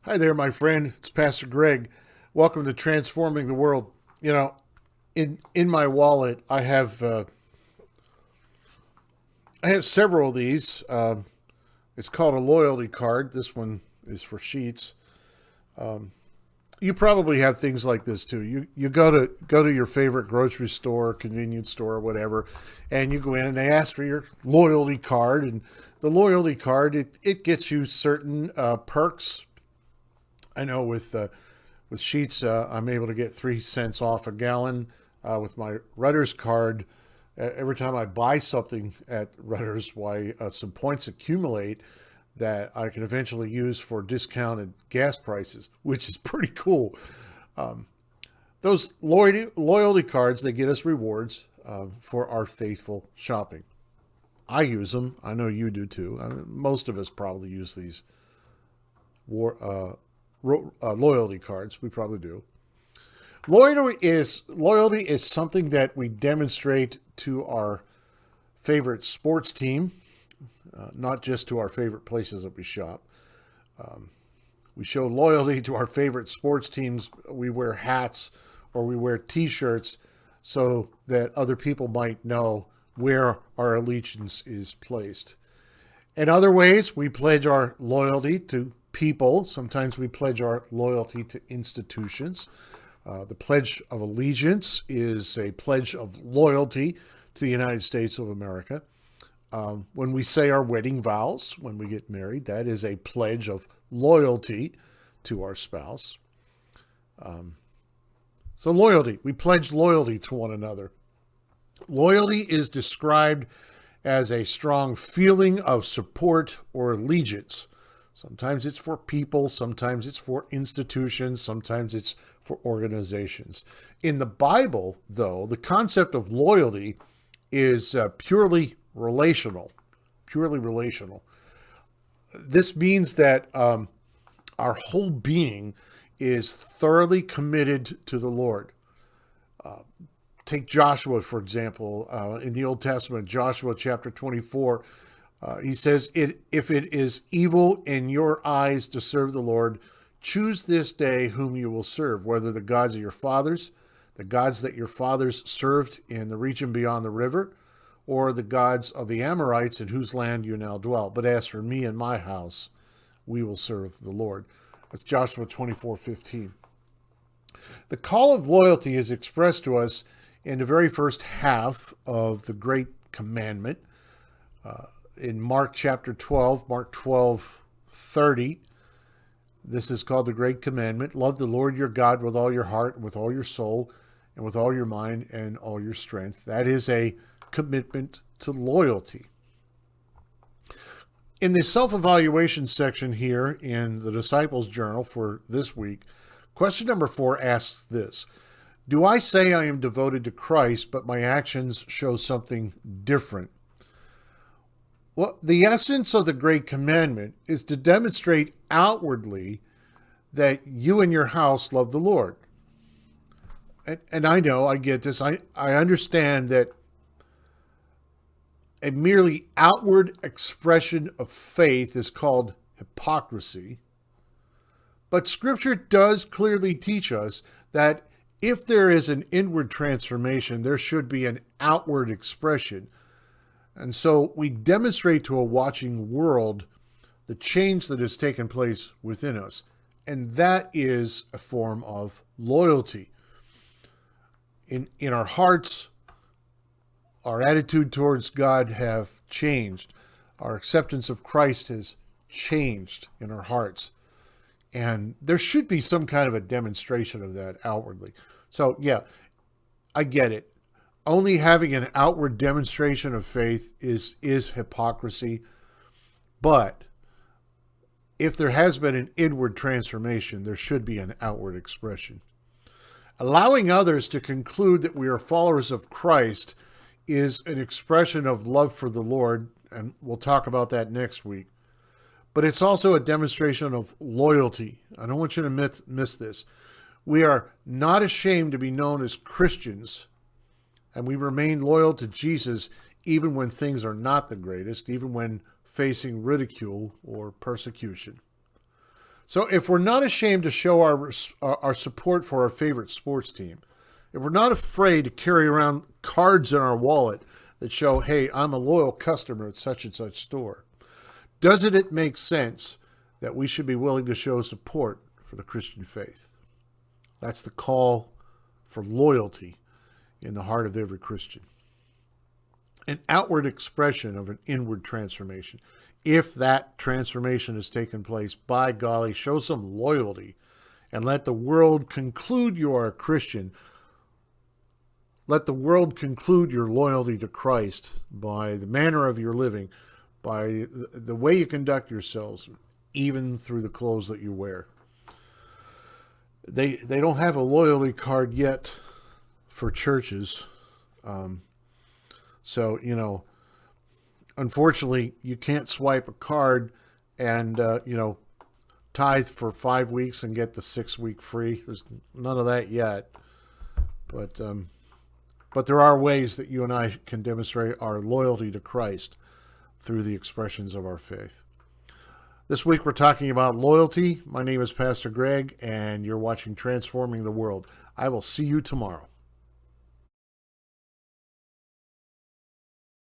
Hi there, my friend. It's Pastor Greg. Welcome to Transforming the World. In my wallet, I have several of these. It's called a loyalty card. This one is for sheets. You probably have things like this too. You go to your favorite grocery store, convenience store, or whatever, and you go in and they ask for your loyalty card. And the loyalty card it gets you certain perks. I know with sheets, I'm able to get 3 cents off a gallon. With my Rutter's card, every time I buy something at Rutter's, why some points accumulate that I can eventually use for discounted gas prices, which is pretty cool. Those loyalty cards, they get us rewards for our faithful shopping. I use them. I know you do too. Most of us probably use these loyalty cards. We probably do. Loyalty is something that we demonstrate to our favorite sports team, not just to our favorite places that we shop. We show loyalty to our favorite sports teams. We wear hats or we wear T-shirts so that other people might know where our allegiance is placed. In other ways, we pledge our loyalty to people. Sometimes we pledge our loyalty to institutions. The Pledge of Allegiance is a pledge of loyalty to the United States of America. When we say our wedding vows, when we get married, that is a pledge of loyalty to our spouse. So loyalty, we pledge loyalty to one another. Loyalty is described as a strong feeling of support or allegiance. Sometimes it's for people, sometimes it's for institutions, sometimes it's for organizations. In the Bible, though, the concept of loyalty is purely relational. Purely relational. This means that our whole being is thoroughly committed to the Lord. Take Joshua, for example, in the Old Testament, Joshua chapter 24. He says, if it is evil in your eyes to serve the Lord, choose this day whom you will serve, whether the gods of your fathers, the gods that your fathers served in the region beyond the river, or the gods of the Amorites in whose land you now dwell. But as for me and my house, we will serve the Lord. That's Joshua 24:15. The call of loyalty is expressed to us in the very first half of the Great Commandment. In Mark chapter 12, Mark 12:30, this is called the Great Commandment. Love the Lord your God with all your heart, and with all your soul, and with all your mind, and all your strength. That is a commitment to loyalty. In the self-evaluation section here in the Disciples' Journal for this week, question number 4 asks this: do I say I am devoted to Christ, but my actions show something different? Well, the essence of the Great Commandment is to demonstrate outwardly that you and your house love the Lord. And I know, I get this. I understand that a merely outward expression of faith is called hypocrisy. But Scripture does clearly teach us that if there is an inward transformation, there should be an outward expression. And so we demonstrate to a watching world the change that has taken place within us. And that is a form of loyalty. In our hearts, our attitude towards God have changed. Our acceptance of Christ has changed in our hearts. And there should be some kind of a demonstration of that outwardly. So, yeah, I get it. Only having an outward demonstration of faith is hypocrisy. But if there has been an inward transformation, there should be an outward expression. Allowing others to conclude that we are followers of Christ is an expression of love for the Lord, and we'll talk about that next week. But it's also a demonstration of loyalty. I don't want you to miss this. We are not ashamed to be known as Christians, and we remain loyal to Jesus even when things are not the greatest, even when facing ridicule or persecution. So if we're not ashamed to show our support for our favorite sports team, if we're not afraid to carry around cards in our wallet that show, hey, I'm a loyal customer at such and such store, doesn't it make sense that we should be willing to show support for the Christian faith? That's the call for loyalty in the heart of every Christian. An outward expression of an inward transformation. If that transformation has taken place, by golly, show some loyalty and let the world conclude you are a Christian. Let the world conclude your loyalty to Christ by the manner of your living, by the way you conduct yourselves, even through the clothes that you wear. They don't have a loyalty card yet for churches. So, unfortunately, you can't swipe a card and, tithe for 5 weeks and get the 6th week free. There's none of that yet. But there are ways that you and I can demonstrate our loyalty to Christ through the expressions of our faith. This week we're talking about loyalty. My name is Pastor Greg, and you're watching Transforming the World. I will see you tomorrow.